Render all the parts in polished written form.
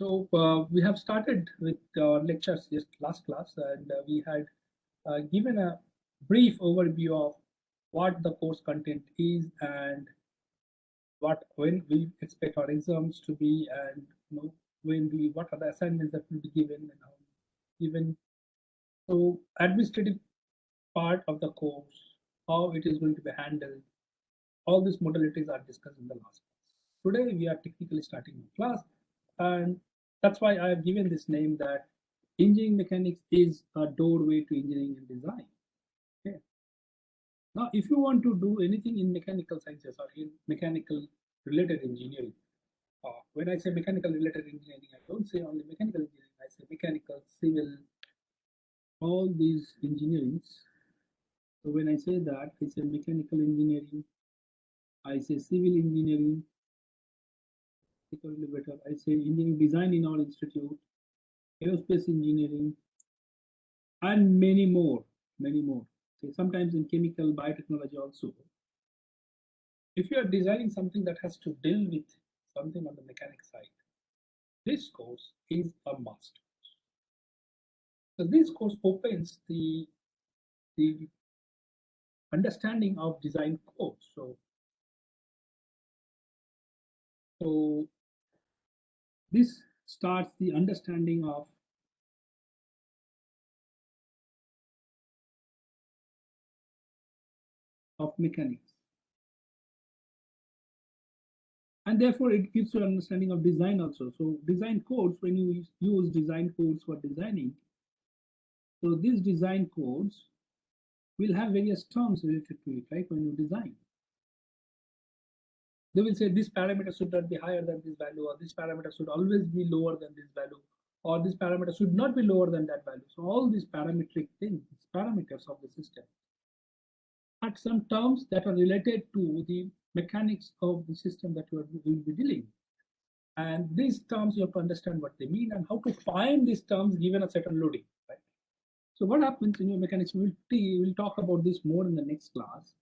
We have started with our lectures just last class, and we had given a brief overview of what the course content is and what when we expect our exams to be, and when we what are the assignments that will be given and how given. So administrative part of the course, how it is going to be handled, all these modalities are discussed in the last class. Today we are technically starting a class, and that's why I have given this name that engineering mechanics is a doorway to engineering and design. Okay. Now, if you want to do anything in mechanical sciences or in mechanical related engineering, when I say mechanical related engineering, I don't say only mechanical engineering, I say mechanical, civil, all these engineerings. So when I say that, I say mechanical engineering, I say civil engineering, better. I say engineering design in our institute, aerospace engineering, and many more, many more. So sometimes in chemical biotechnology also. If you are designing something that has to deal with something on the mechanic side, this course is a must. So this course opens the understanding of design codes. So this starts the understanding of mechanics. And therefore it gives you an understanding of design also. So design codes, when you use design codes for designing, so these design codes will have various terms related to it, right? When you design, they will say this parameter should not be higher than this value, or this parameter should always be lower than this value, or this parameter should not be lower than that value. So all these parametric things, parameters of the system, are some terms that are related to the mechanics of the system that you will be dealing with. And these terms, you have to understand what they mean and how to find these terms given a certain loading, right? So what happens in your mechanics, we'll talk about this more in the next class,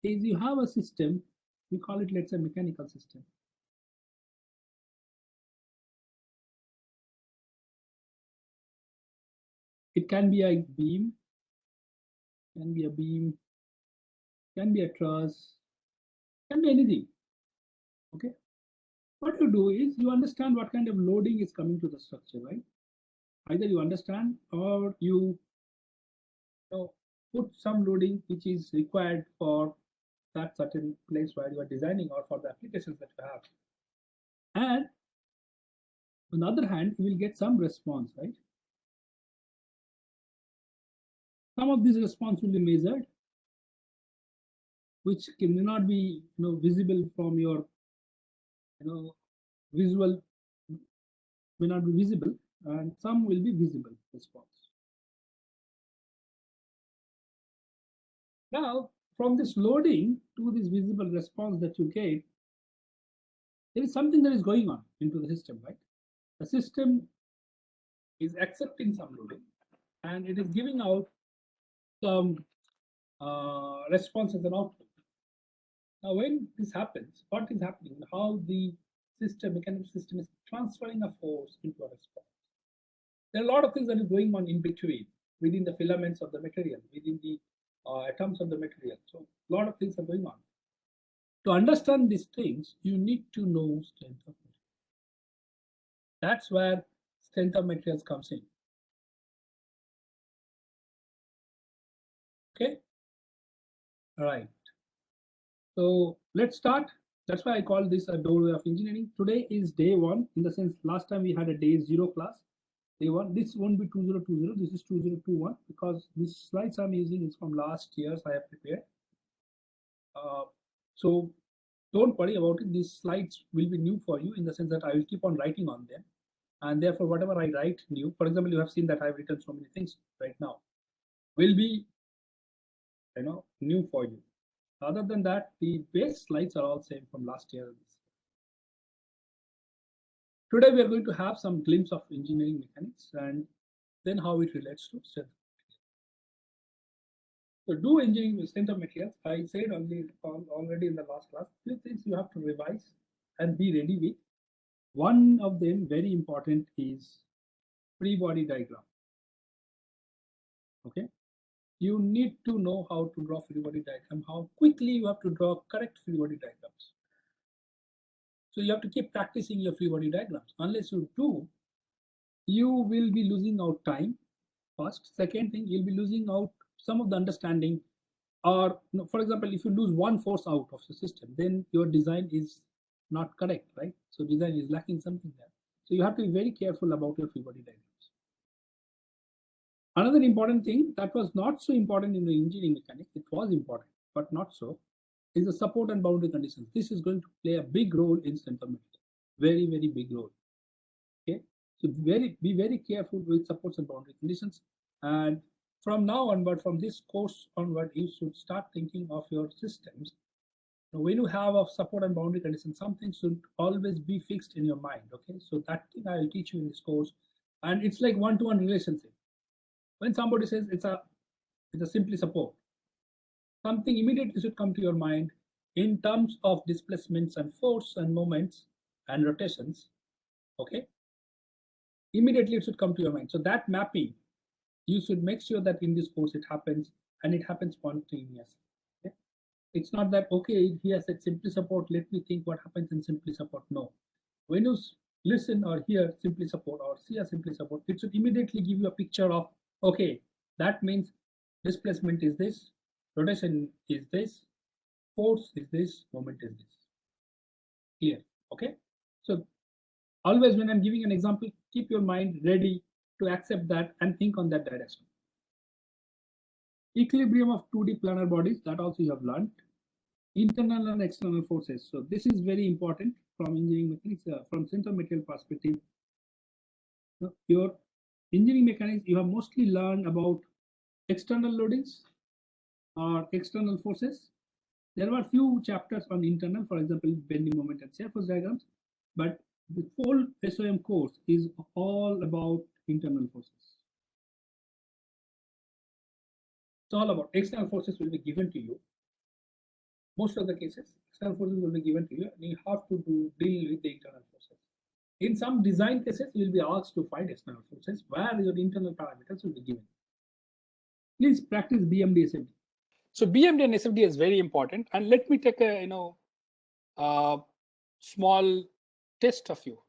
is you have a system, we call it, let's say, mechanical system. It can be a beam, can be a beam, can be a truss, can be anything. Okay. What you do is you understand what kind of loading is coming to the structure, right? Either you understand or you put some loading which is required for that certain place where you are designing or for the applications that you have. And on the other hand, you will get some response, right? Some of this response will be measured, which may not be visible from your visual, may not be visible, and some will be visible response. Now, from this loading to this visible response that you get, there is something that is going on into the system, right? The system is accepting some loading and it is giving out some response as an output. Now, when this happens, what is happening? How the mechanical system is transferring a force into a response. There are a lot of things that are going on in between, within the filaments of the material, within the atoms of the material. So a lot of things are going on. To understand these things, you need to know strength of material. That's where strength of materials comes in. Okay. All right. So let's start. That's why I call this a doorway of engineering. Today is day one, in the sense last time we had a day zero class. Day one. This won't be 2020. This is 2021 because these slides I'm using is from last year's I have prepared. So don't worry about it. These slides will be new for you in the sense that I will keep on writing on them. And therefore, whatever I write new, for example, you have seen that I've written so many things right now, will be new for you. Other than that, the base slides are all same from last year. Today, we are going to have some glimpse of engineering mechanics and then how it relates to strength. So do engineering with strength of materials. I said already in the last class, few things you have to revise and be ready with. One of them, very important, is free body diagram. Okay, you need to know how to draw free body diagram, how quickly you have to draw correct free body diagrams. So you have to keep practicing your free body diagrams. Unless you do, you will be losing out time first. Second thing, you'll be losing out some of the understanding. Or for example, if you lose one force out of the system, then your design is not correct, right? So design is lacking something there. So you have to be very careful about your free body diagrams. Another important thing that was not so important in the engineering mechanics, it was important, but not so, is the support and boundary conditions. This is going to play a big role in center metal, very, very big role. Okay, so be very careful with supports and boundary conditions. And from now onward, from this course onward, you should start thinking of your systems. When you have a support and boundary condition, something should always be fixed in your mind. Okay, so that thing I will teach you in this course, and it's like one-to-one relationship. When somebody says it's a simply support, something immediately should come to your mind in terms of displacements and force and moments and rotations. Okay, immediately it should come to your mind. So that mapping, you should make sure that in this course it happens, and it happens spontaneously. Okay? It's not that, okay, he has said simply support, let me think what happens in simply support. No. When you listen or hear simply support or see a simply support, it should immediately give you a picture of, okay, that means displacement is this, rotation is this, force is this, moment is this. Clear? Okay? So always when I'm giving an example, keep your mind ready to accept that and think on that direction. Equilibrium of 2D planar bodies, that also you have learned. Internal and external forces. So this is very important from engineering mechanics, from center material perspective. So your engineering mechanics, you have mostly learned about external loadings or external forces. There were few chapters on internal, for example, bending moment and shear force diagrams, but the whole SOM course is all about internal forces. It's all about external forces will be given to you. Most of the cases, external forces will be given to you, and you have to deal with the internal forces. In some design cases, you will be asked to find external forces where your internal parameters will be given. Please practice BMD SFD. So BMD and SFD is very important. And let me take a small test of you.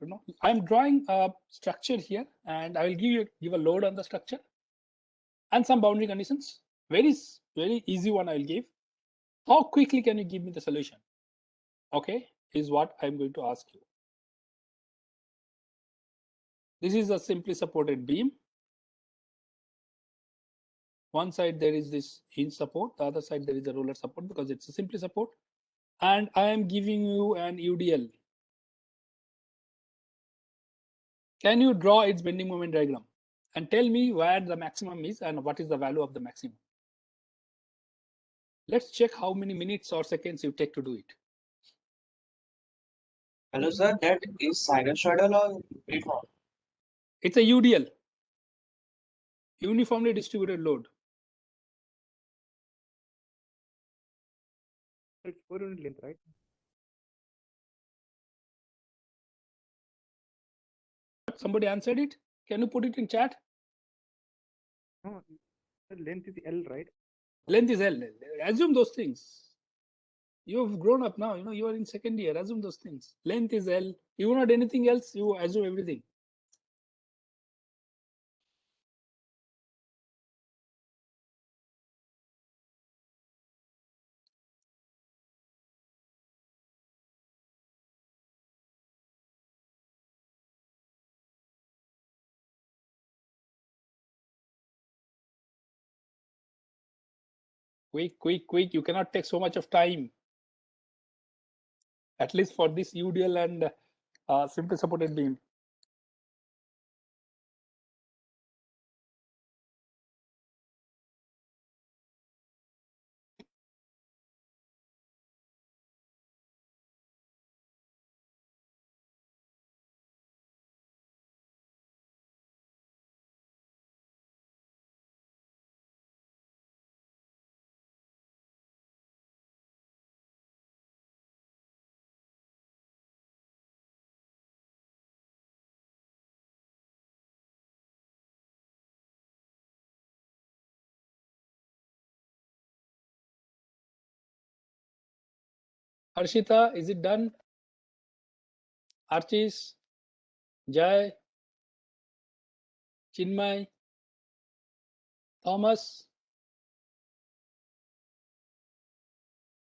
I'm drawing a structure here, and I will give a load on the structure and some boundary conditions. Very easy one I will give. How quickly can you give me the solution? Okay, is what I'm going to ask you. This is a simply supported beam. One side there is this hinge support, the other side there is a roller support because it's a simply support. And I am giving you an UDL. Can you draw its bending moment diagram and tell me where the maximum is and what is the value of the maximum? Let's check how many minutes or seconds you take to do it. Hello, sir. That is sinusoidal or freeform? It's a UDL, uniformly distributed load. It's 4 unit length, right? Somebody answered it. Can you put it in chat? No, the length is L, right? Length is L. Assume those things. You've grown up now. You are in second year. Assume those things. Length is L. You not anything else. You assume everything. Quick. You cannot take so much of time. At least for this UDL and simply supported beam. Harshita, is it done? Archis, Jai, Chinmay, Thomas,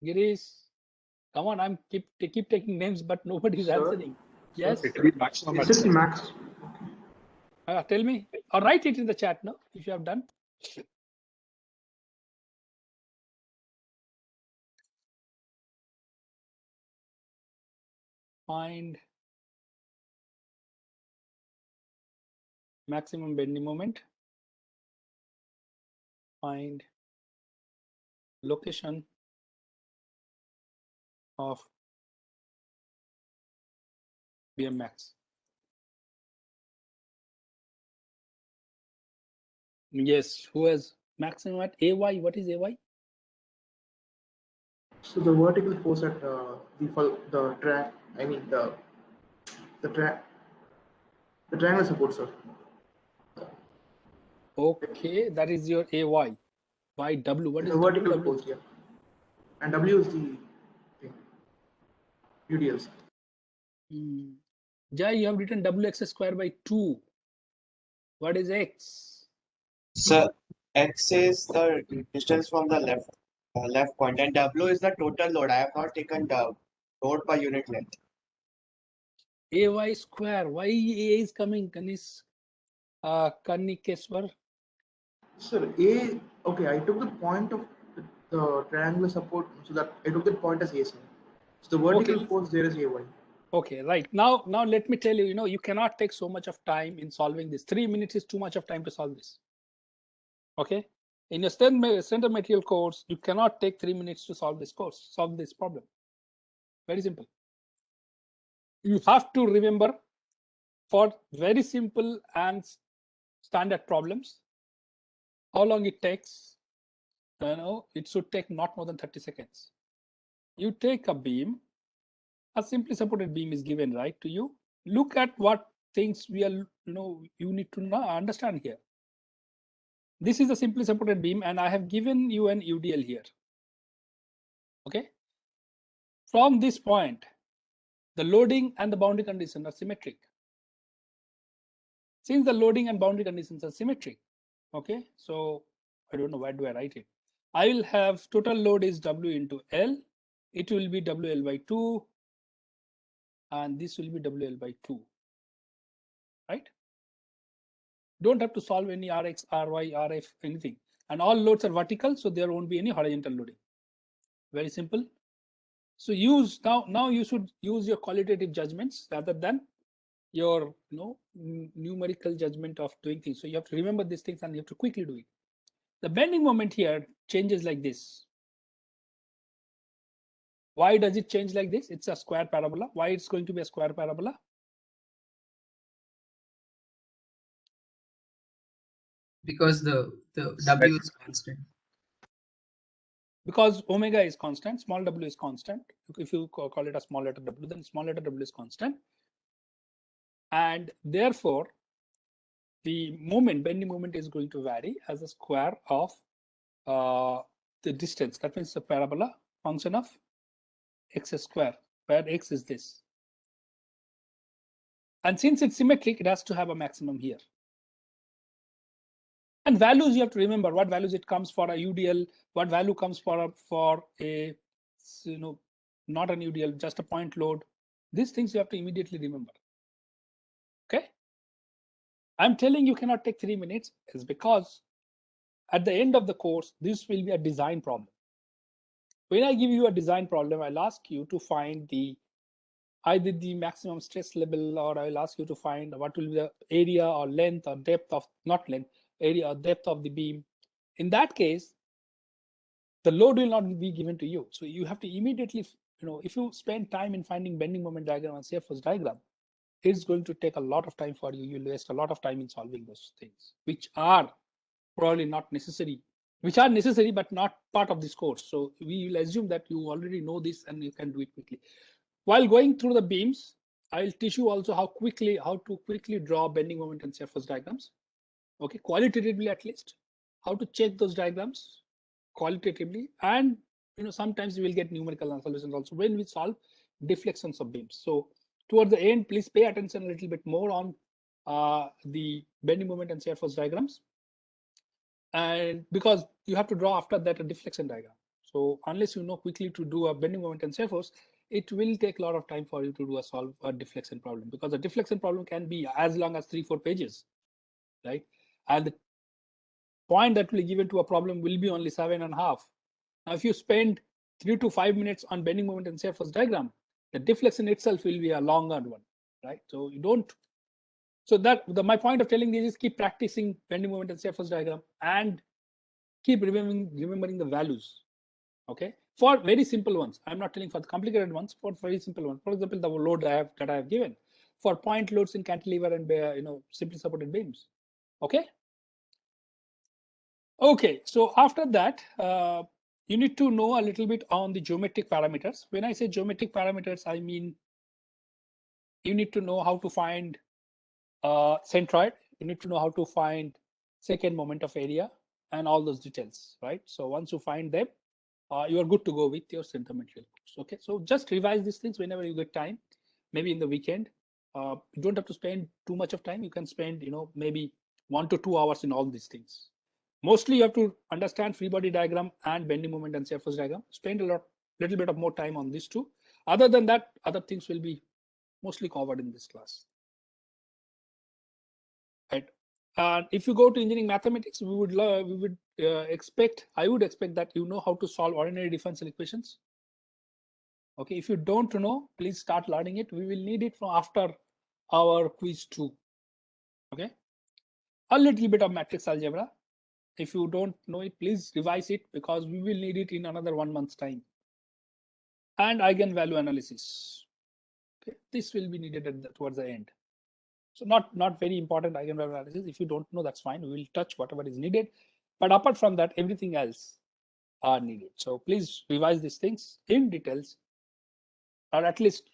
Girish. Come on, I'm keep taking names, but nobody's answering. Yes. It will be maximum. Is it max? Tell me, or write it in the chat, no, if you have done. Find maximum bending moment. Find location of BMX. Yes, who has maximum at AY? What is AY? So the vertical force at the track. I mean the triangle support, sir. Okay, that is your AY. By W, what is The vertical W? force, yeah. And W is the thing. UDLs. Jai, you have written WX square by 2. What is X? So X is the distance from the left point, and W is the total load. I have not taken the load per unit length. AY square. Why A is coming? Kanikeswar. Sir, A. Okay, I took the point of the triangular support, so that I took that point as A, sir. So the vertical Okay. force there is AY. Okay, right. Now let me tell you, you cannot take so much of time in solving this. 3 minutes is too much of time to solve this. Okay. In your center material course, you cannot take 3 minutes to solve this problem. Very simple. You have to remember for very simple and standard problems, how long it takes. It should take not more than 30 seconds. You take a beam, a simply supported beam is given, right, to you. Look at what things you need to understand here. This is a simply supported beam, and I have given you an UDL here. Okay. From this point, the loading and the boundary conditions are symmetric. Since the loading and boundary conditions are symmetric, okay, so I don't know why do I write it. I will have total load is W into L. It will be WL by 2, and this will be WL by 2. Right? Don't have to solve any Rx, Ry, Rf, anything. And all loads are vertical, so there won't be any horizontal loading. Very simple. So now you should use your qualitative judgments rather than your numerical judgment of doing things. So you have to remember these things and you have to quickly do it. The bending moment here changes like this. Why does it change like this? It's a square parabola. Why it's going to be a square parabola? Because the W is constant. Because omega is constant, small w is constant. If you call it a small letter w, then small letter w is constant. And therefore, the bending moment is going to vary as a square of the distance. That means the parabola function of x square, where x is this. And since it's symmetric, it has to have a maximum here. And values, you have to remember what values it comes for a UDL, what value comes for a not an UDL, just a point load. These things you have to immediately remember. Okay. I'm telling you cannot take 3 minutes is because at the end of the course, this will be a design problem. When I give you a design problem, I'll ask you to find either the maximum stress level, or I'll ask you to find what will be the area or length or depth of, not length, area or depth of the beam. In that case, the load will not be given to you. So you have to immediately, if you spend time in finding bending moment diagram and shear force diagram, it's going to take a lot of time for you. You'll waste a lot of time in solving those things, which are probably not necessary, which are necessary but not part of this course. So we will assume that you already know this and you can do it quickly. While going through the beams, I'll teach you also how to quickly draw bending moment and shear force diagrams. Okay, qualitatively at least, how to check those diagrams qualitatively, and sometimes we will get numerical solutions also when we solve deflections of beams. So towards the end, please pay attention a little bit more on the bending moment and shear force diagrams, and because you have to draw after that a deflection diagram. So unless you know quickly to do a bending moment and shear force, it will take a lot of time for you to solve a deflection problem, because a deflection problem can be as long as 3-4 pages, right? And the point that will be given to a problem will be only 7.5. Now, if you spend 3 to 5 minutes on bending moment and shear force diagram, the deflection itself will be a longer one, right? So you don't. So my point of telling this is keep practicing bending moment and shear force diagram and keep remembering the values. Okay, for very simple ones, I'm not telling for the complicated ones. For very simple ones, for example, the load that I have given for point loads in cantilever and simply supported beams. Okay. Okay, so after that, you need to know a little bit on the geometric parameters. When I say geometric parameters, I mean you need to know how to find centroid. You need to know how to find second moment of area and all those details, right? So once you find them, you are good to go with your center material course. Okay, so just revise these things whenever you get time, maybe in the weekend. You don't have to spend too much of time. You can spend, maybe 1 to 2 hours in all these things. Mostly you have to understand free body diagram and bending moment and shear force diagram. Spend little bit of more time on these two. Other than that, other things will be mostly covered in this class. Right. And if you go to engineering mathematics, I would expect that you know how to solve ordinary differential equations. Okay, if you don't know, please start learning it. We will need it from after our quiz 2. Okay, a little bit of matrix algebra. If you don't know it, please revise it, because we will need it in another 1 month's time. And eigenvalue analysis. Okay, this will be needed towards the end. So not very important eigenvalue analysis. If you don't know, that's fine. We will touch whatever is needed. But apart from that, everything else are needed. So please revise these things in details, or at least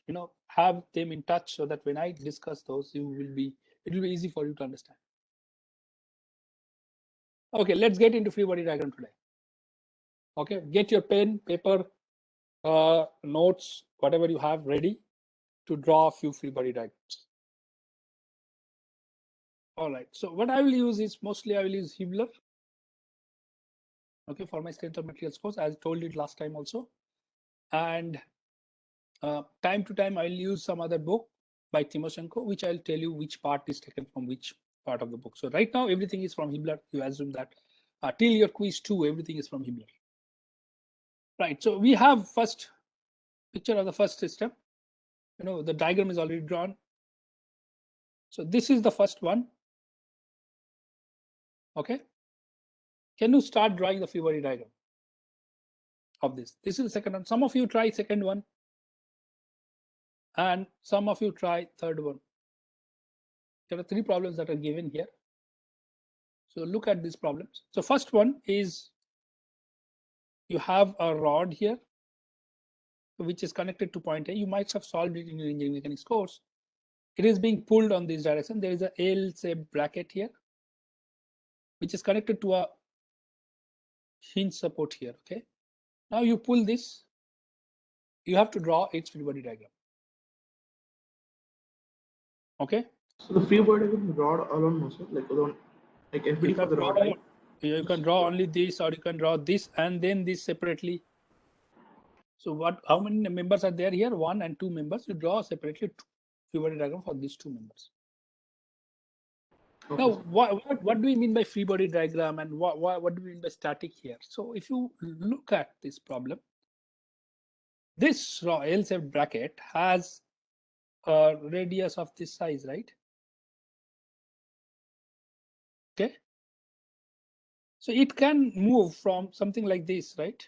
have them in touch, so that when I discuss those, it will be easy for you to understand. Okay, let's get into free body diagram today. Okay, get your pen, paper, notes, whatever you have ready to draw a few free body diagrams. All right, so what I will use is mostly I will use Hibbeler. Okay, for my strength of materials course, as I told you last time also. And time to time, I'll use some other book by Timoshenko, which I'll tell you which part is taken from which part of the book. So right now, everything is from Hibbeler. You assume that till your quiz 2, everything is from Hibbeler. Right, so we have first picture of the first system. The diagram is already drawn. So this is the first one. Okay. Can you start drawing the free body diagram of this? This is the second one. Some of you try second one, and some of you try third one. There are 3 problems that are given here. So look at these problems. So first one is you have a rod here, which is connected to point A. You might have solved it in your engineering mechanics course. It is being pulled on this direction. There is a L-shaped bracket here, which is connected to a hinge support here. Okay. Now you pull this. You have to draw its free body diagram. Okay. So the free body diagram rod alone also, like alone, like FBD for the rod, right? You can draw only this, or you can draw this and then this separately. So how many members are there here? 1 and 2 members. You draw separately free body diagram for these 2 members. Okay. Now, what do we mean by free body diagram, and what do we mean by static here? So if you look at this problem, this L-shaped bracket has a radius of this size, right? Okay. So it can move from something like this, right?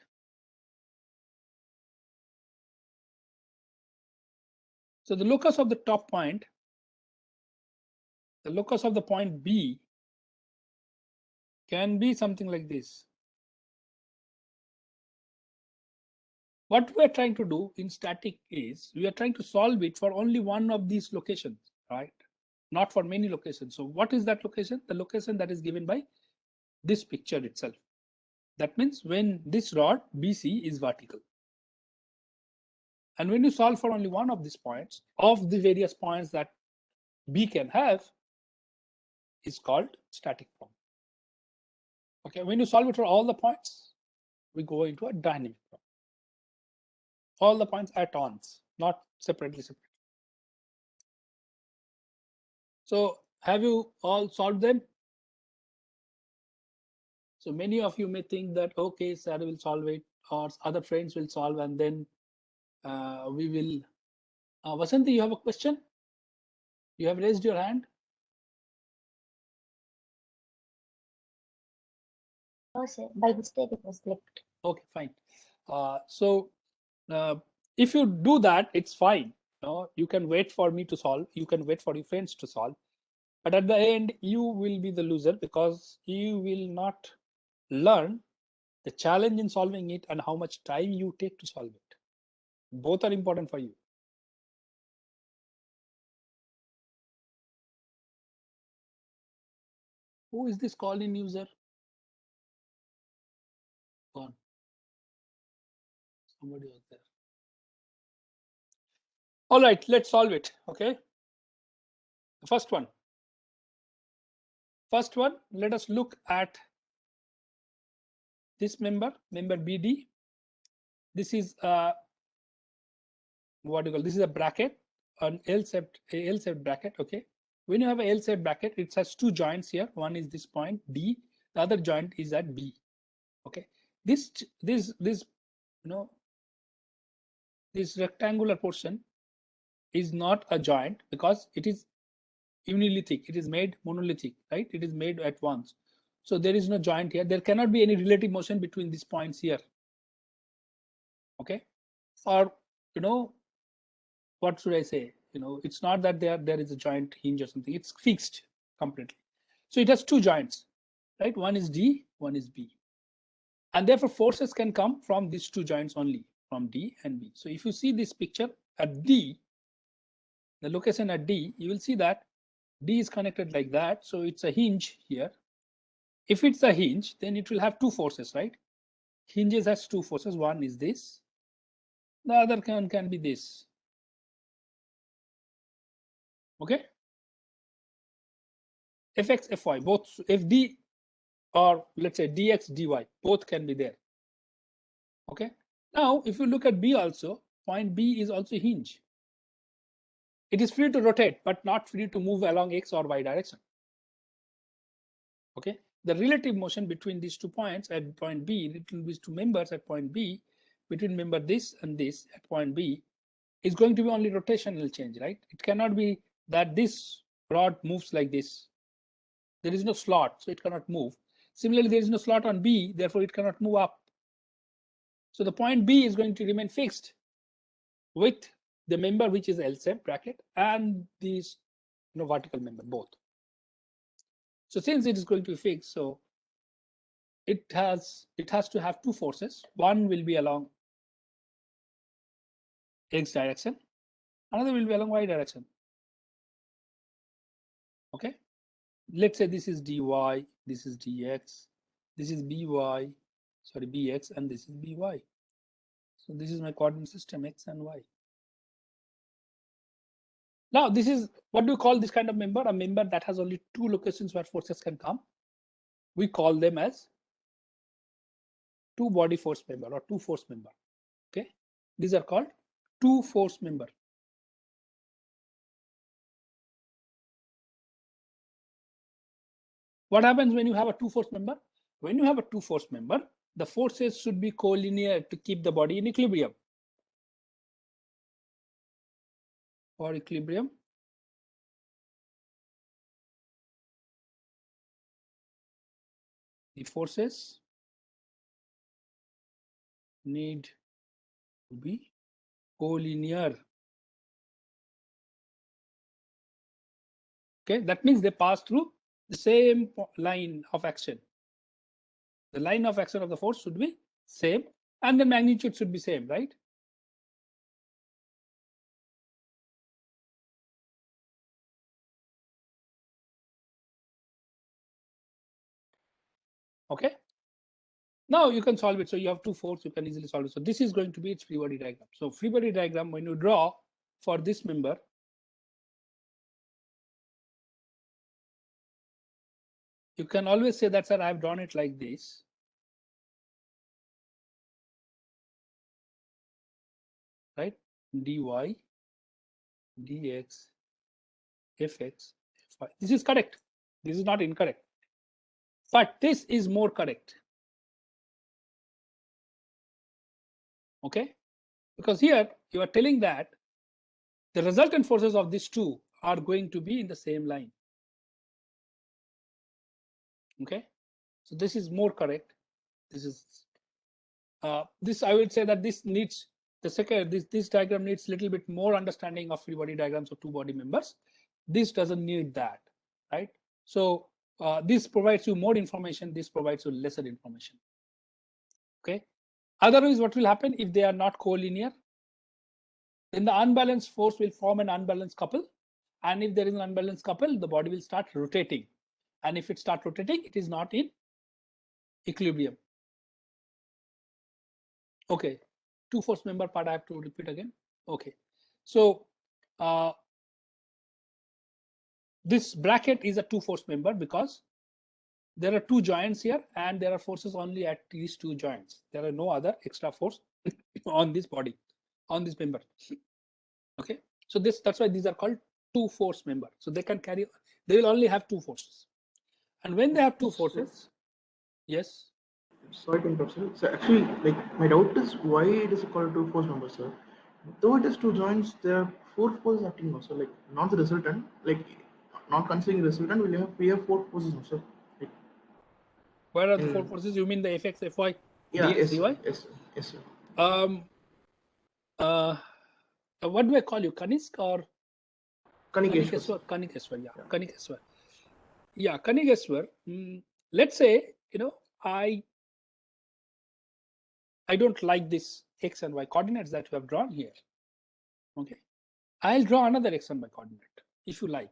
So the locus of the top point, the locus of the point B can be something like this. What we are trying to do in static is we are trying to solve it for only one of these locations, right? Not for many locations. So what is that location? The location that is given by this picture itself. That means when this rod BC is vertical. And when you solve for only one of these points, of the various points that B can have, is called static problem. Okay, when you solve it for all the points, we go into a dynamic problem. All the points at once, not separately. So have you all solved them? So many of you may think that, okay, sir will solve it, or other friends will solve, and then we will. Vasanti, you have a question? You have raised your hand. Oh, sir, by mistake it was clicked. Okay, fine. So if you do that, it's fine. You can wait for me to solve. You can wait for your friends to solve. But at the end, you will be the loser because you will not learn the challenge in solving it and how much time you take to solve it. Both are important for you. Who is this call-in user? Gone. Somebody was there. All right, let's solve it. Okay. The first one. First one, let us look at this member BD. This is what do you call, this is a bracket, an L-shaped bracket. Okay. When you have a L-shaped bracket, it has two joints here. One is this point D, the other joint is at B. Okay. This this rectangular portion is not a joint because it is unilithic. It is made monolithic, right? It is made at once. So there is no joint here. There cannot be any relative motion between these points here. Okay. Or, what should I say? It's not that there is a joint hinge or something. It's fixed completely. So it has two joints, right? One is D, one is B. And therefore forces can come from these two joints only, from D and B. So if you see this picture at D, the location at D, you will see that D is connected like that. So it's a hinge here. If it's a hinge, then it will have two forces, right? Hinges has two forces. One is this. The other can be this. Okay. Fx, Fy, both Fd or let's say dx, dy, both can be there. Okay. Now, if you look at B also, point B is also hinge. It is free to rotate, but not free to move along X or Y direction. Okay. The relative motion between these 2 points at point B, between these 2 members at point B, between member this and this at point B, is going to be only rotational change, right? It cannot be that this rod moves like this. There is no slot, so it cannot move. Similarly, there is no slot on B, therefore it cannot move up. So the point B is going to remain fixed with the member which is L-shaped bracket and these vertical member both. So since it is going to be fixed, so it has to have two forces. One will be along X direction, another will be along Y direction. Okay. Let's say this is dy, this is dx, this is bx, and this is by. So this is my coordinate system X and Y. Now this is what do we call this kind of member? A member that has only two locations where forces can come. We call them as two body force member or two force member. Okay, these are called two force member. What happens when you have a two force member? When you have a two force member, the forces should be collinear to keep the body in equilibrium. For equilibrium, the forces need to be collinear. Okay, that means they pass through the same line of action. The line of action of the force should be same and the magnitude should be same, right? Okay. Now you can solve it. So you have 2 forces, you can easily solve it. So this is going to be its free body diagram. So free body diagram, when you draw for this member, you can always say that, sir, I've drawn it like this. Right? dy, dx, fx, fy. This is correct. This is not incorrect. But this is more correct. Okay? Because here you are telling that the resultant forces of these two are going to be in the same line. Okay? So this is more correct. This is this, I would say that this needs the second, this diagram needs a little bit more understanding of free body diagrams of two body members. This doesn't need that, right? So this provides you more information, this provides you lesser information. Okay. Otherwise, what will happen if they are not collinear? Then the unbalanced force will form an unbalanced couple. And if there is an unbalanced couple, the body will start rotating. And if it starts rotating, it is not in equilibrium. Okay, two force member part I have to repeat again. Okay, so this bracket is a two force member because there are two joints here and there are forces only at these two joints. There are no other extra force on this body, on this member. Okay, so that's why these are called two force member. So they can carry, they will only have two forces. And when they have two forces, yes. Sorry to interrupt, sir. So actually, like my doubt is why it is called two force member, sir. Though it is two joints, there are four forces acting also. Like not the resultant, like not considering the resultant, we have four forces also. Like, where are the four forces? You mean the fx, fy, yeah, dx, dy? Yes, sir. What do I call you? Kanisk or Kanikeshwar. Kanikeshwar, yeah. Kanikeshwar. Yeah, Kanikeshwar. Let's say, I don't like this x and y coordinates that you have drawn here. Okay. I'll draw another x and y coordinate if you like.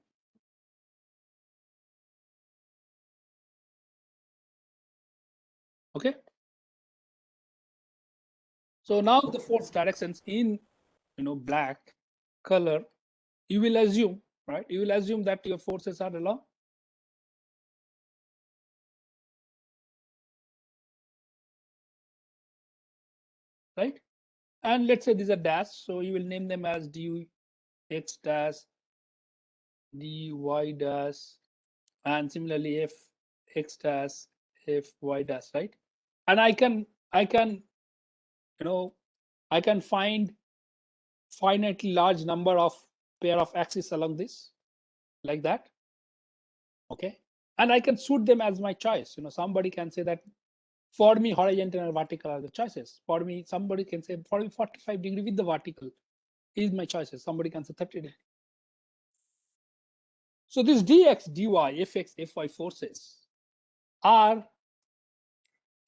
Okay. So now the force directions in black color, you will assume, right? You will assume that your forces are along. Right? And let's say these are dash, so you will name them as dx dash, dy dash, and similarly fx dash, fy dash, right? And I can find finitely large number of pair of axes along this, like that. Okay, and I can suit them as my choice. Somebody can say that for me horizontal and vertical are the choices. For me, somebody can say for me 45 degree with the vertical is my choices. Somebody can say 30 degree. So this dx, dy, fx, fy forces are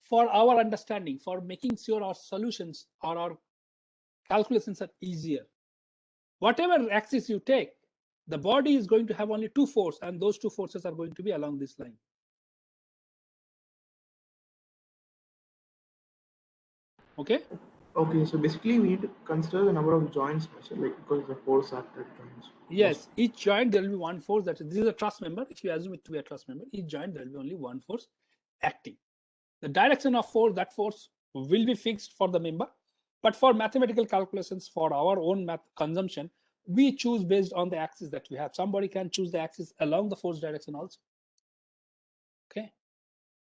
for our understanding, for making sure our solutions or our calculations are easier. Whatever axis you take, the body is going to have only two forces, and those two forces are going to be along this line. Okay. Okay, so basically we need to consider the number of joints, like because the force acted joints. Yes, each joint there will be one force. This is a truss member. If you assume it to be a truss member, each joint there will be only one force acting. The direction of force, that force will be fixed for the member, but for mathematical calculations, for our own math consumption, we choose based on the axis that we have. Somebody can choose the axis along the force direction also. Okay,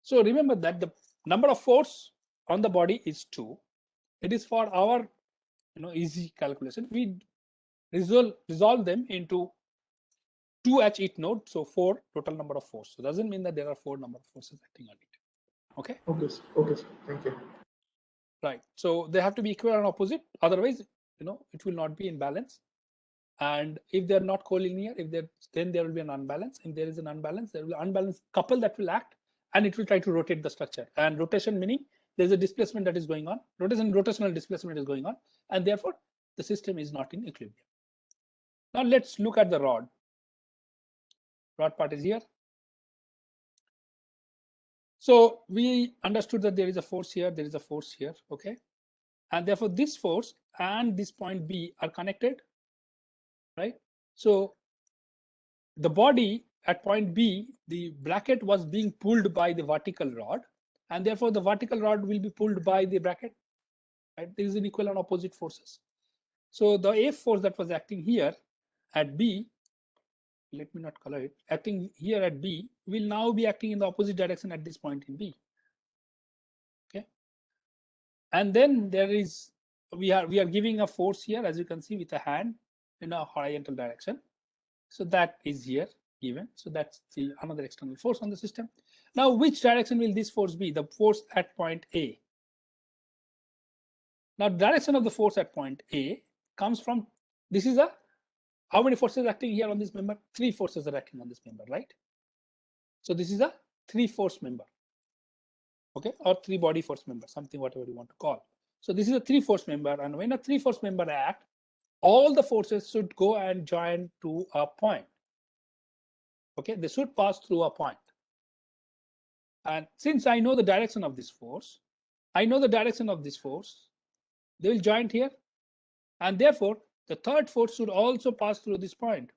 so remember that the number of force on the body is 2. It is for our easy calculation. We resolve them into 2 at each node, so 4 total number of force. So doesn't mean that there are 4 number of forces acting on it. Okay. Okay, sir. Thank you. Right. So they have to be equal and opposite. Otherwise, it will not be in balance. And if they're not collinear, then there will be an unbalance. If there is an unbalance, there will be an unbalanced couple that will act, and it will try to rotate the structure. And rotation meaning there's a displacement that is going on. Rotational displacement is going on, and therefore the system is not in equilibrium. Now let's look at the rod. Rod part is here. So we understood that there is a force here, there is a force here, okay? And therefore this force and this point B are connected, right? So the body at point B, the bracket was being pulled by the vertical rod, and therefore the vertical rod will be pulled by the bracket, right? There is an equal and opposite forces. So the F force that was acting here at B, let me not color it, acting here at B will now be acting in the opposite direction at this point in B. Okay. And then there is, we are giving a force here, as you can see, with a hand in a horizontal direction. So that is here given. So that's the another external force on the system. Now, which direction will this force be? The force at point A. Now, direction of the force at point A comes from, this is a, how many forces acting here on this member? 3 forces are acting on this member, right? So this is a 3 force member, okay, or 3 body force member, something whatever you want to call. So this is a 3 force member, and when a 3 force member act, all the forces should go and join to a point. Okay, they should pass through a point. And since I know the direction of this force, I know the direction of this force, they will join here, and therefore the third force should also pass through this point,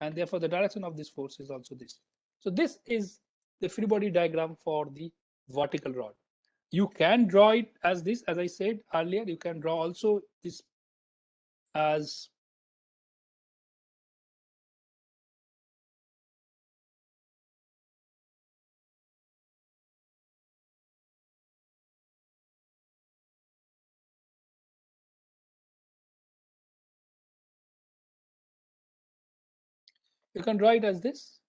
and therefore the direction of this force is also this. So this is the free body diagram for the vertical rod. You can draw it as this, as I said earlier. You can draw also this as this,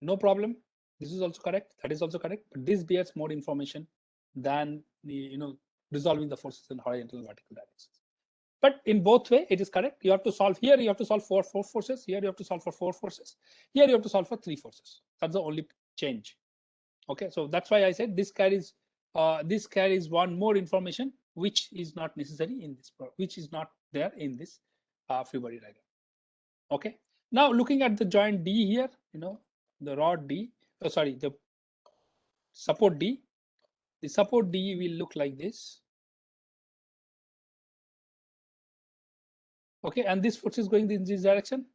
no problem. This is also correct, that is also correct, but this bears more information than the resolving the forces in horizontal and vertical directions. But in both way, it is correct. You have to solve here, you have to solve for 4 forces, here you have to solve for 4 forces, here you have to solve for 3 forces. That's the only change. Okay, so that's why I said this carries one more information which is not necessary in this, which is not there in this free body diagram. Okay, now looking at the joint D here, the rod D, the support D. The support D will look like this. Okay, and this force is going in this direction.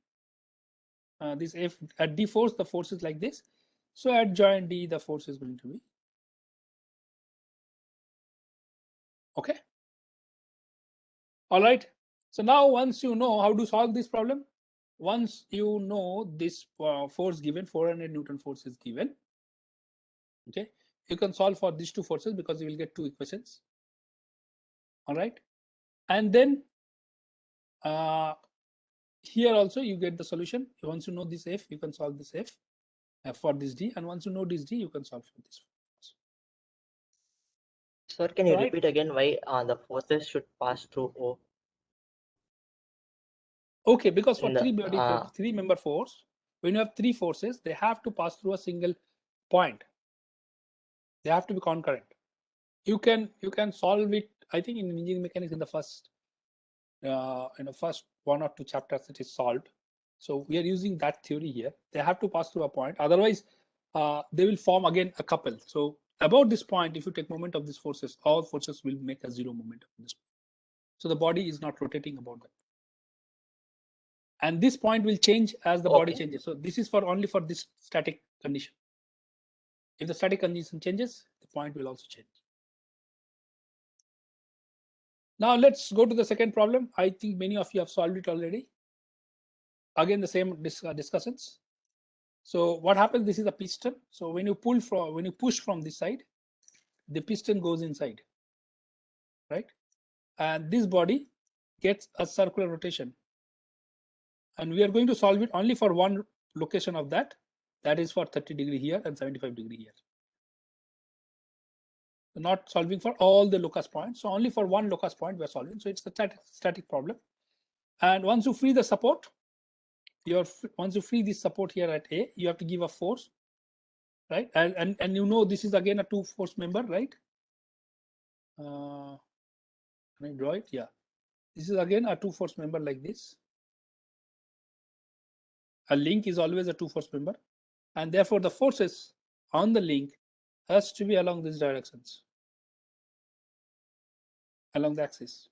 This F at D force, the force is like this. So at joint D, the force is going to be okay. All right. So now once you know how to solve this problem, once you know this force given, 400 Newton force is given, okay, you can solve for these 2 forces because you will get 2 equations. All right, and then here also you get the solution. Once you know this F, you can solve this F for this D, and once you know this D, you can solve for this. Sir, can you Right. repeat again why the forces should pass through O? Okay, because for In the, 3 body force, 3 member force, when you have 3 forces, they have to pass through a single point. They have to be concurrent. You can solve it. I think in engineering mechanics, in the first first 1 or 2 chapters, it is solved. So we are using that theory here. They have to pass through a point. Otherwise, they will form again a couple. So about this point, if you take moment of these forces, all forces will make a 0 moment of this point. So the body is not rotating about that. And this point will change as the body changes. So this is for only for this static condition. If the static condition changes, the point will also change. Now let's go to the second problem. I think many of you have solved it already. Again, the same discussions. So what happens? This is a piston. So when you push from this side, the piston goes inside, right? And this body gets a circular rotation. And we are going to solve it only for one location of that. That is for 30° here and 75° here. Not solving for all the locus points. So only for one locus point we are solving. So it's a static problem. And once you free the support, once you free this support here at A, you have to give a force, right? And this is again a 2 force member, right? Can I draw it? Yeah. This is again a 2 force member like this. A link is always a 2 force member, and therefore the forces on the link has to be along these directions, along the axis,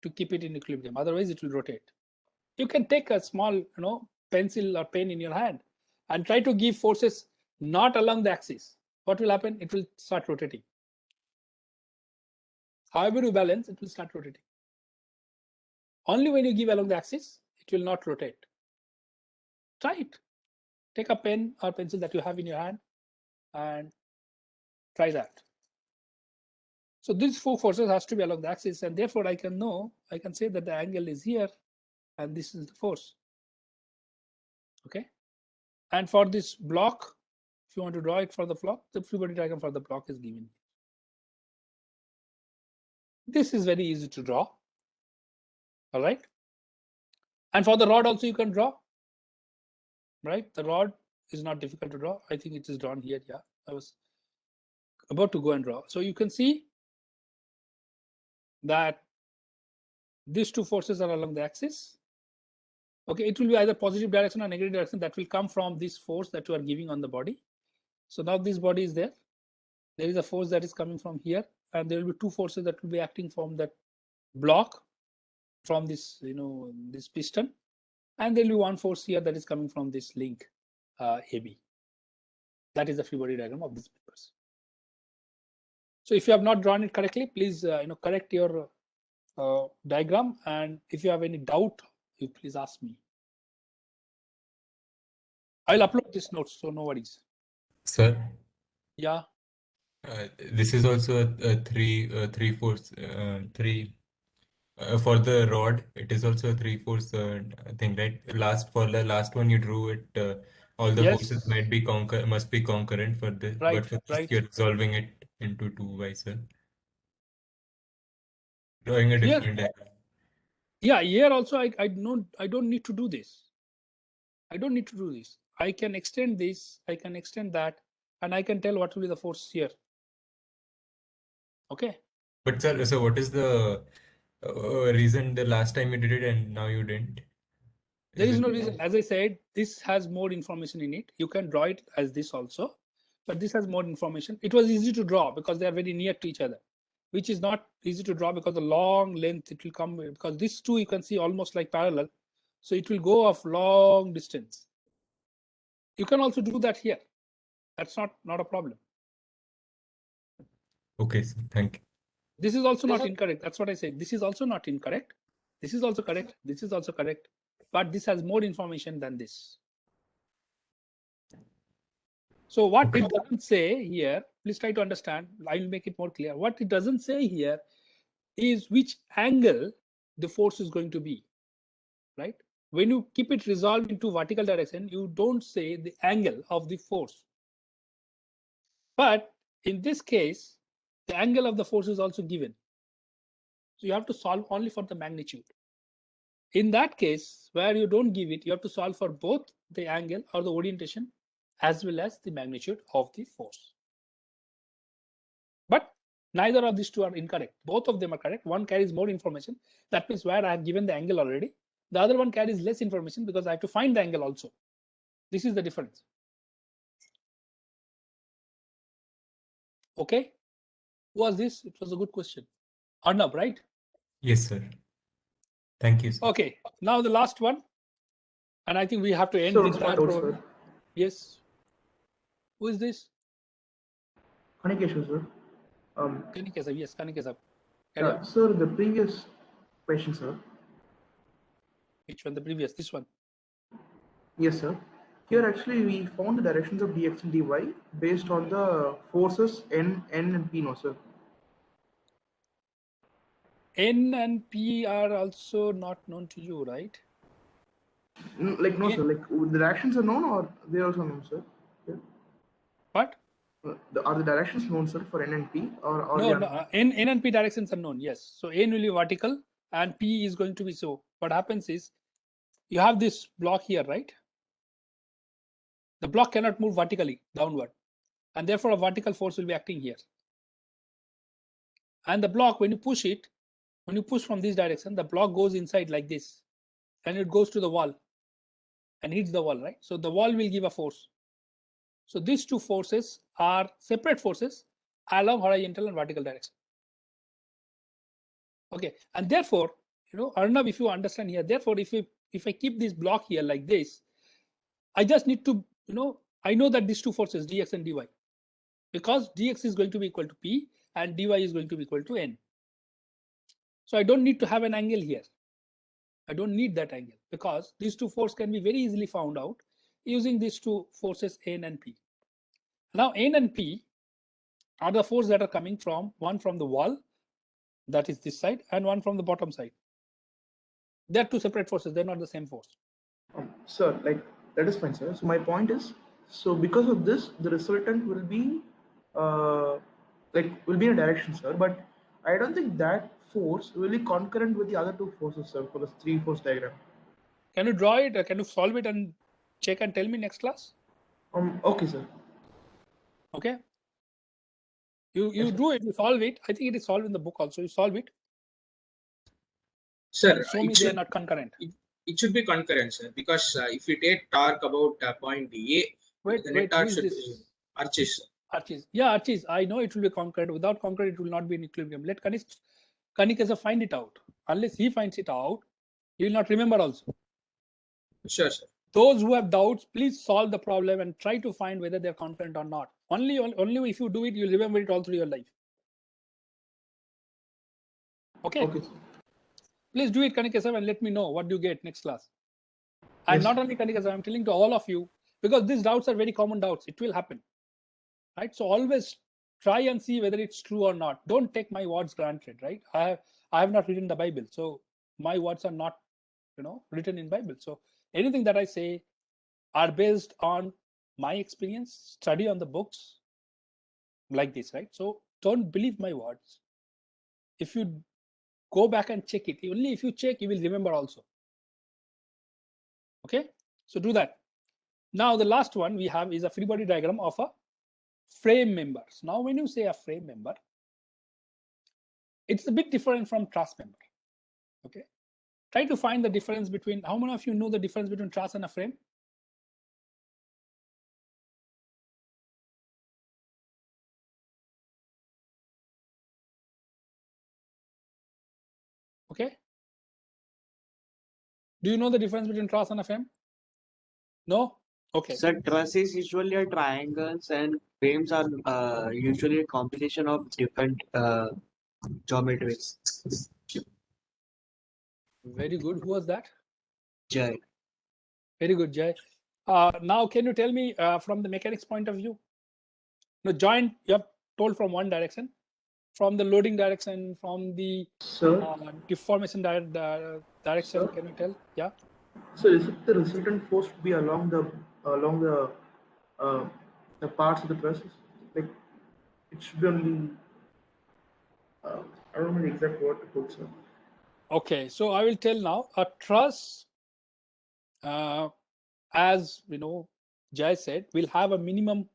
to keep it in equilibrium. Otherwise, it will rotate. You can take a small, pencil or pen in your hand and try to give forces not along the axis. What will happen? It will start rotating. However you balance, it will start rotating. Only when you give along the axis, it will not rotate. Try it. Take a pen or pencil that you have in your hand and try that. So these four forces has to be along the axis, and therefore I can say that the angle is here and this is the force. Okay. And for this block, if you want to draw it for the block, the free body diagram for the block is given. This is very easy to draw. All right. And for the rod also you can draw. Right. The rod is not difficult to draw. I think it is drawn here. Yeah. I was about to go and draw. So you can see that these two forces are along the axis. Okay, it will be either positive direction or negative direction that will come from this force that you are giving on the body. So now this body is there. There is a force that is coming from here, and there will be two forces that will be acting from that block, from this, this piston, and there will be one force here that is coming from this link, AB. That is the free body diagram of these papers. So if you have not drawn it correctly, please, correct your diagram, and if you have any doubt, you please ask me. I'll upload this notes, so no worries. Sir, Yeah. this is also a three force three for the rod. It is also a 3-force thing, right? For the last one you drew it. All the forces Yes. must be concurrent for this, Right. but for this Right. you're resolving it into 2 by, sir. Drawing a Here, different diagram. yeah. Here also, I don't need to do this. I don't need to do this. I can extend this. I can extend that, and I can tell what will be the force here. Okay. But sir, so what is the reason the last time you did it and now you didn't? There is it no reason. As I said, this has more information in it. You can draw it as this also, but this has more information. It was easy to draw because they are very near to each other, which is not easy to draw because the long length it will come, because these two you can see almost like parallel. So it will go of long distance. You can also do that here. That's not a problem. Okay, sir. Thank you. This is also not incorrect. That's what I said. This is also not incorrect. This is also correct. This is also correct. But this has more information than this. So what it doesn't say here, please try to understand. I will make it more clear. What it doesn't say here is which angle the force is going to be, right? When you keep it resolved into vertical direction, you don't say the angle of the force. But in this case, the angle of the force is also given. So you have to solve only for the magnitude. In that case, where you don't give it, you have to solve for both the angle or the orientation as well as the magnitude of the force. But neither of these two are incorrect. Both of them are correct. One carries more information. That means where I have given the angle already. The other one carries less information because I have to find the angle also. This is the difference. Okay. Who was this? It was a good question. Arnab, right? Yes, sir. Thank you, sir. Okay. Now the last one. And I think we have to end Sir, this one one. doubt, sir. Yes. Who is this? Kanikeshu, sir. Kanikesa. Yes, Kanikesa. Yeah, sir, the previous question, sir. Which one? The previous? This one? Yes, sir. Here actually we found the directions of dx and dy based on the forces n and p, no, sir. N and P are also not known to you, right? Like no, sir. Like the directions are known or they are also known, sir. Yeah. What? Are the directions known, sir, for n and p or No, they are no. N and P directions are known. Yes. So N will be vertical and P is going to be so. What happens is you have this block here, right? The block cannot move vertically downward, and therefore a vertical force will be acting here. And the block, when you push it, when you push from this direction, the block goes inside like this, and it goes to the wall and hits the wall, right? So the wall will give a force. So these two forces are separate forces along horizontal and vertical direction. Okay, and therefore, Arnav, if you understand here, therefore, if I keep this block here like this, I just need to, I know that these two forces, dx and dy, because dx is going to be equal to p and dy is going to be equal to n. So I don't need to have an angle here. I don't need that angle because these two forces can be very easily found out using these two forces n and p. Now n and p are the forces that are coming from, one from the wall, that is this side, and one from the bottom side. They're two separate forces, they're not the same force. Sir, like that is fine, sir. So my point is, so because of this, the resultant will be will be in a direction, sir. But I don't think that force will be concurrent with the other two forces, sir, for the three force diagram. Can you draw it? Can you solve it and check and tell me next class? Okay, sir. Okay. You Yes, do it, you solve it. I think it is solved in the book also. You solve it. Sir, And show me they are not concurrent. It should be concurrent, sir, because if we take torque about point A, the net torque should be Archis. Archis. Yeah, Archis. I know it will be concurrent. Without concurrent, it will not be in equilibrium. Let Kanikasa find it out. Unless he finds it out, he will not remember also. Sure, sir. Those who have doubts, please solve the problem and try to find whether they're concurrent or not. Only if you do it, you'll remember it all through your life. Okay. Okay, sir. Please do it, Kanikasa, and let me know what do you get next class. And Yes. not only Kanikasa, I'm telling to all of you, because these doubts are very common doubts. It will happen. Right? So always try and see whether it's true or not. Don't take my words granted, right? I have not written the Bible. So my words are not, written in Bible. So anything that I say are based on my experience, study on the books like this, right? So don't believe my words. If you go back and check it, only if you check, you will remember also. Okay, so do that. Now the last one we have is a free body diagram of a frame members. Now when you say a frame member, it's a bit different from truss member. Okay, try to find the difference between, how many of you know the difference between truss and a frame? Okay, do you know the difference between truss and a frame? No? Okay. So truss is usually a triangles and frames are usually a combination of different geometries. Very good. Who was that? Jai. Very good, Jay. Now, can you tell me from the mechanics point of view? No, joint, you have told from one direction, from the loading direction, from the deformation direction. Sir? Can you tell? Yeah. So is it the resultant force to be along the parts of the trusses? Like it should be only. I don't know the exact word to put, sir. Okay, so I will tell now. A truss, as Jay said, will have a minimum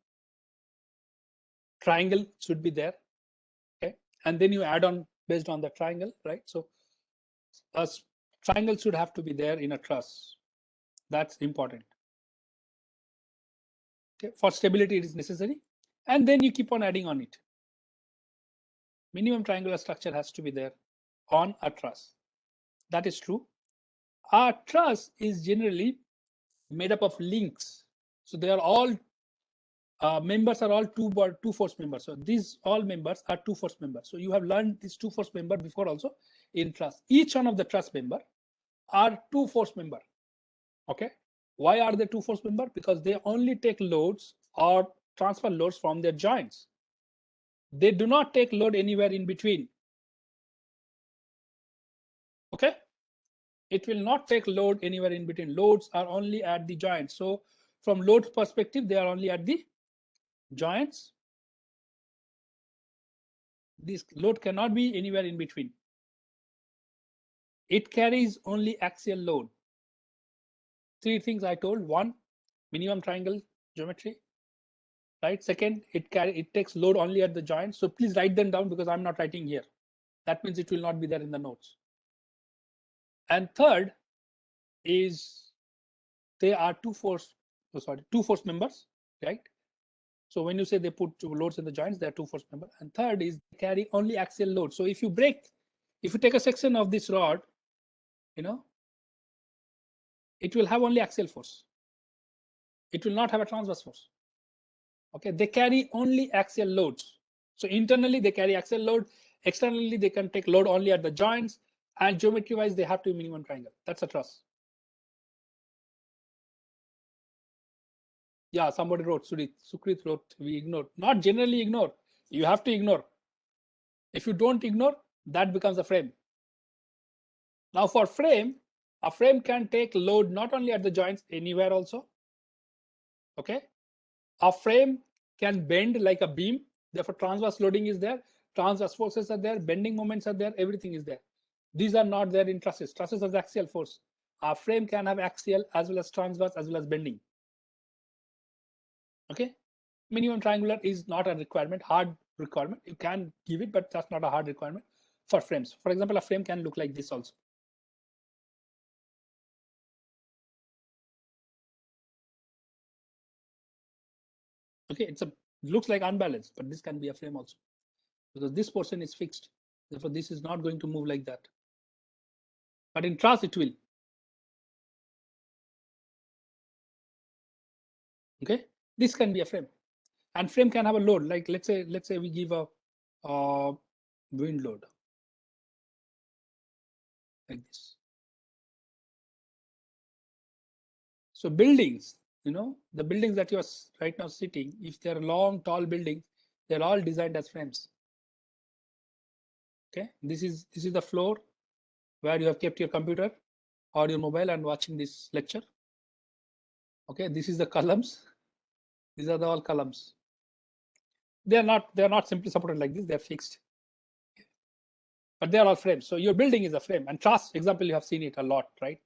triangle should be there. Okay, and then you add on based on the triangle, right? So a triangle should have to be there in a truss. That's important. Okay, for stability, it is necessary, and then you keep on adding on it. Minimum triangular structure has to be there on a truss. That is true. A truss is generally made up of links. So they are all members are all two force members. So these all members are two force members. So you have learned this two force member before also in truss. Each one of the truss member are two force member. Okay. Why are they two force member? Because they only take loads or transfer loads from their joints. They do not take load anywhere in between. Okay. It will not take load anywhere in between. Loads are only at the joints. So from load perspective, they are only at the joints. This load cannot be anywhere in between. It carries only axial load. Three things I told. One, minimum triangle geometry. Right. Second, it takes load only at the joint. So please write them down because I'm not writing here. That means it will not be there in the notes. And third is they are two force members, right? So when you say they put two loads in the joints, they are two force member. And third is they carry only axial load. So if you take a section of this rod, it will have only axial force. It will not have a transverse force. Okay, they carry only axial loads. So internally they carry axial load. Externally they can take load only at the joints. And geometry wise, they have to be minimum triangle. That's a truss. Yeah, somebody wrote, Sukrit wrote, we ignore. Not generally ignore. You have to ignore. If you don't ignore, that becomes a frame. Now for frame, a frame can take load not only at the joints, anywhere also. Okay. A frame can bend like a beam. Therefore, transverse loading is there. Transverse forces are there. Bending moments are there. Everything is there. These are not there in trusses. Trusses has axial force. A frame can have axial as well as transverse as well as bending. Okay. Minimum triangular is not a requirement, hard requirement. You can give it, but that's not a hard requirement for frames. For example, a frame can look like this also. Okay, it looks like unbalanced, but this can be a frame also because this portion is fixed. Therefore, this is not going to move like that. But in truss, it will. Okay, this can be a frame, and frame can have a load. Like let's say we give a wind load like this. So buildings, the buildings that you are right now sitting, if they're long, tall buildings, they're all designed as frames. Okay, this is the floor where you have kept your computer or your mobile and watching this lecture. Okay, this is the columns. These are all columns. They are not simply supported like this. They are fixed, but they are all frames. So your building is a frame. And truss example, you have seen it a lot, right?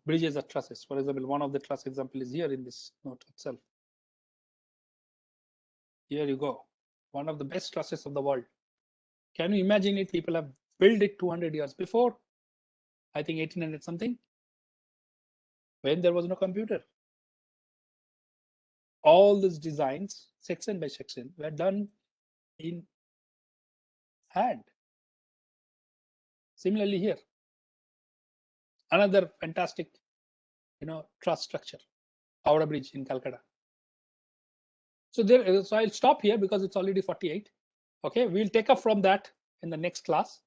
Bridges are trusses. For example, one of the truss example is here in this note itself. Here you go. One of the best trusses of the world. Can you imagine it? People have built it 200 years before. I think 1800 something. When there was no computer. All these designs, section by section, were done in hand. Similarly here, another fantastic, truss structure, Howrah Bridge in Calcutta. So I'll stop here because it's already 48. Okay, we'll take up from that in the next class.